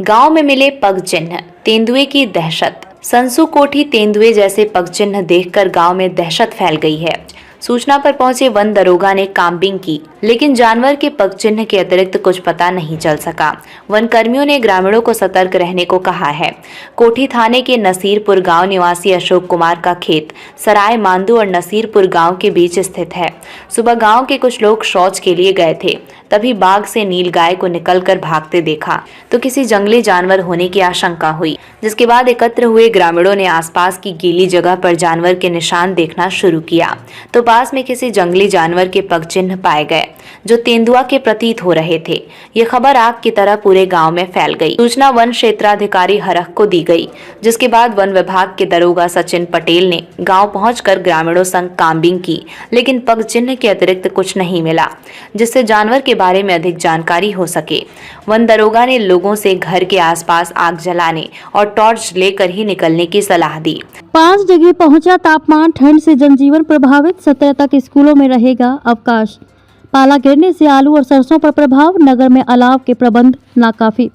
गांव में मिले पग चिन्ह, तेंदुए की दहशत। संसू कोठी तेंदुए जैसे पग चिन्ह देखकर गांव में दहशत फैल गई है। सूचना पर पहुंचे वन दरोगा ने काम्बिंग की, लेकिन जानवर के पग चिन्ह के अतिरिक्त कुछ पता नहीं चल सका। वन कर्मियों ने ग्रामीणों को सतर्क रहने को कहा है। कोठी थाने के नसीरपुर गांव निवासी अशोक कुमार का खेत सराय मांदू और नसीरपुर गांव के बीच स्थित है। सुबह गांव के कुछ लोग शौच के लिए गए थे, तभी बाग से नीलगाय को निकलकर भागते देखा तो किसी जंगली जानवर होने की आशंका हुई, जिसके बाद एकत्र हुए ग्रामीणों ने आसपास की गीली जगह पर जानवर के निशान देखना शुरू किया तो पास में किसी जंगली जानवर के पग चिन्ह पाए गए जो तेंदुआ के प्रतीत हो रहे थे। ये खबर आग की तरह पूरे गांव में फैल गई। सूचना वन क्षेत्राधिकारी हरख को दी गई, जिसके बाद वन विभाग के दरोगा सचिन पटेल ने गांव पहुंचकर ग्रामीणों संग काम्बिंग की, लेकिन पग चिन्ह के अतिरिक्त कुछ नहीं मिला, जिससे जानवर के बारे में अधिक जानकारी हो सके। वन दरोगा ने लोगों से घर के आसपास आग जलाने और टॉर्च लेकर ही निकलने की सलाह दी। 5 डिग्री पहुंचा तापमान, ठंड से जनजीवन प्रभावित, 17 तक स्कूलों में रहेगा अवकाश। पाला गिरने से आलू और सरसों पर प्रभाव, नगर में अलाव के प्रबंध नाकाफी।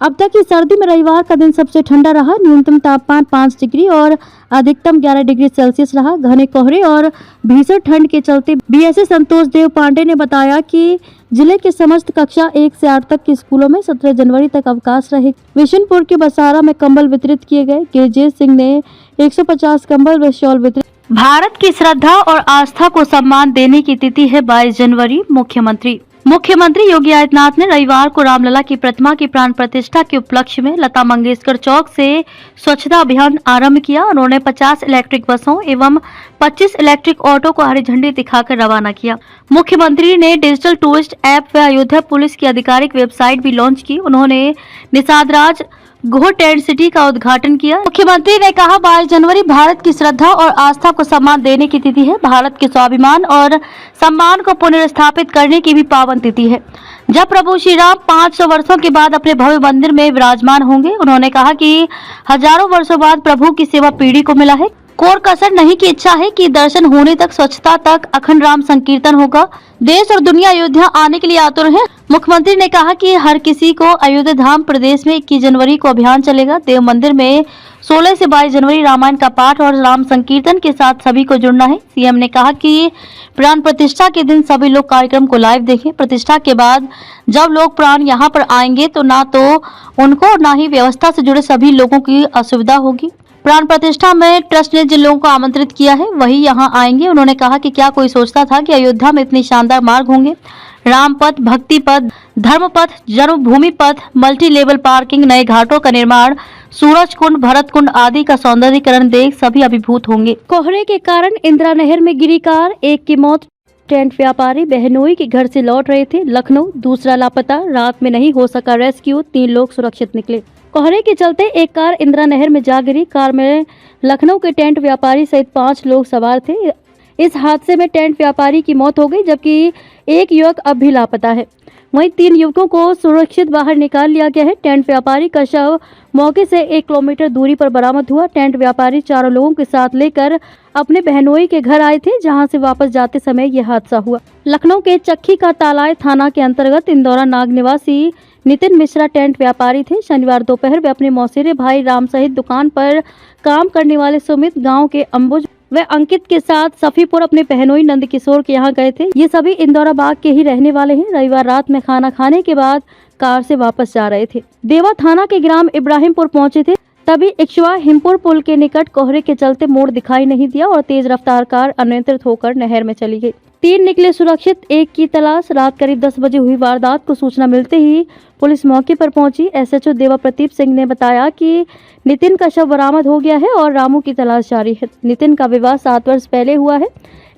अब तक की सर्दी में रविवार का दिन सबसे ठंडा रहा। न्यूनतम तापमान 5 डिग्री और अधिकतम 11 डिग्री सेल्सियस रहा। घने कोहरे और भीषण ठंड के चलते बीएसए संतोष देव पांडे ने बताया कि जिले के समस्त कक्षा 1 से 8 तक के स्कूलों में 17 जनवरी तक अवकाश रहे। विशनपुर के बसारा में कंबल वितरित किए गए। केजे सिंह ने 150 कंबल व शॉल वितरित। भारत की श्रद्धा और आस्था को सम्मान देने की तिथि है 22 जनवरी। मुख्यमंत्री योगी आदित्यनाथ ने रविवार को रामलला की प्रतिमा की प्राण प्रतिष्ठा के उपलक्ष्य में लता मंगेशकर चौक से स्वच्छता अभियान आरंभ किया। उन्होंने 50 इलेक्ट्रिक बसों एवं 25 इलेक्ट्रिक ऑटो को हरी झंडी दिखाकर रवाना किया। मुख्यमंत्री ने डिजिटल टूरिस्ट ऐप व अयोध्या पुलिस की आधिकारिक वेबसाइट भी लॉन्च की। उन्होंने निषाद राज गोह टेंट सिटी का उद्घाटन किया। मुख्यमंत्री ने कहा, 22 जनवरी भारत की श्रद्धा और आस्था को सम्मान देने की तिथि है। भारत के स्वाभिमान और सम्मान को पुनर्स्थापित करने की भी पावन तिथि है, जब प्रभु श्री राम 500 वर्षों के बाद अपने भव्य मंदिर में विराजमान होंगे। उन्होंने कहा कि हजारों वर्षों बाद प्रभु की सेवा पीढ़ी को मिला है। कोर कसर नहीं की इच्छा है कि दर्शन होने तक, स्वच्छता तक अखंड राम संकीर्तन होगा। देश और दुनिया अयोध्या आने के लिए आतुर है। मुख्यमंत्री ने कहा कि हर किसी को अयोध्या धाम प्रदेश में 21 जनवरी को अभियान चलेगा। देव मंदिर में 16 से 22 जनवरी रामायण का पाठ और राम संकीर्तन के साथ सभी को जुड़ना है। सीएम ने कहा कि प्राण प्रतिष्ठा के दिन सभी लोग कार्यक्रम को लाइव देखें। प्रतिष्ठा के बाद जब लोग प्राण यहाँ पर आएंगे तो ना तो उनको और ना ही व्यवस्था से जुड़े सभी लोगों की असुविधा होगी। प्राण प्रतिष्ठा में ट्रस्ट ने जिन लोगों को आमंत्रित किया है वही यहाँ आएंगे। उन्होंने कहा कि क्या कोई सोचता था कि अयोध्या में इतने शानदार मार्ग होंगे। राम पथ, भक्ति पथ, धर्म पथ, जन्मभूमि पथ, मल्टी लेवल पार्किंग, नए घाटों का निर्माण, सूरज कुंड, भरत कुंड आदि का सौंदर्यीकरण देख सभी अभिभूत होंगे। कोहरे के कारण इंदिरा नहर में गिरी कार, 1 की मौत। टेंट व्यापारी बहनोई के घर से लौट रहे थे लखनऊ, दूसरा लापता, रात में नहीं हो सका रेस्क्यू, 3 लोग सुरक्षित निकले। कोहरे के चलते एक कार इंदिरा नहर में जा गिरी। कार में लखनऊ के टेंट व्यापारी सहित 5 लोग सवार थे। इस हादसे में टेंट व्यापारी की मौत हो गई, जबकि एक युवक अब भी लापता है। वहीं 3 युवकों को सुरक्षित बाहर निकाल लिया गया है। टेंट व्यापारी का शव मौके से 1 किलोमीटर दूरी पर बरामद हुआ। टेंट व्यापारी 4 लोगों के साथ लेकर अपने बहनोई के घर आए थे, जहां से वापस जाते समय यह हादसा हुआ। लखनऊ के चक्की का तालाय थाना के अंतर्गत इंदौरा नाग निवासी नितिन मिश्रा टेंट व्यापारी थे। शनिवार दोपहर वे अपने मौसेरे भाई राम सहित दुकान पर काम करने वाले सुमित, गांव के अंबुज व अंकित के साथ सफीपुर अपने बहनोई नंद किशोर के यहाँ गए थे। ये सभी इंदौरा बाग के ही रहने वाले हैं। रविवार रात में खाना खाने के बाद कार से वापस जा रहे थे। देवा थाना के ग्राम इब्राहिमपुर पहुंचे थे, तभी इक्शवा हिमपुर पुल के निकट कोहरे के चलते मोड़ दिखाई नहीं दिया और तेज रफ्तार कार अनियंत्रित होकर नहर में चली गई। 3 निकले सुरक्षित, 1 की तलाश। रात करीब 10 बजे हुई वारदात को सूचना मिलते ही पुलिस मौके पर पहुंची। एसएचओ देवा प्रदीप सिंह ने बताया कि नितिन का शव बरामद हो गया है और रामू की तलाश जारी है। नितिन का विवाह 7 वर्ष पहले हुआ है।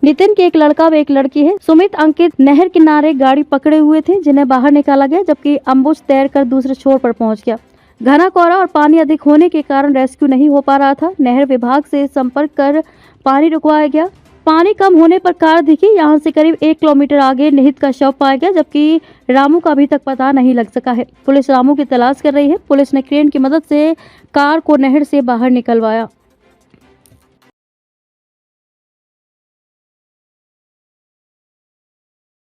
नितिन के एक लड़का व एक लड़की है। सुमित, अंकित नहर किनारे गाड़ी पकड़े हुए थे, जिन्हें बाहर निकाला गया, जबकि अंबुज तैरकर दूसरे छोर पर पहुंच गया। घना कोहरा और पानी अधिक होने के कारण रेस्क्यू नहीं हो पा रहा था। नहर विभाग से संपर्क कर पानी रुकवाया गया। पानी कम होने पर कार दिखी। यहाँ से करीब 1 किलोमीटर आगे निहित का शव पाया गया, जबकि रामू का अभी तक पता नहीं लग सका है। पुलिस रामू की तलाश कर रही है। पुलिस ने क्रेन की मदद से कार को नहर से बाहर निकलवाया।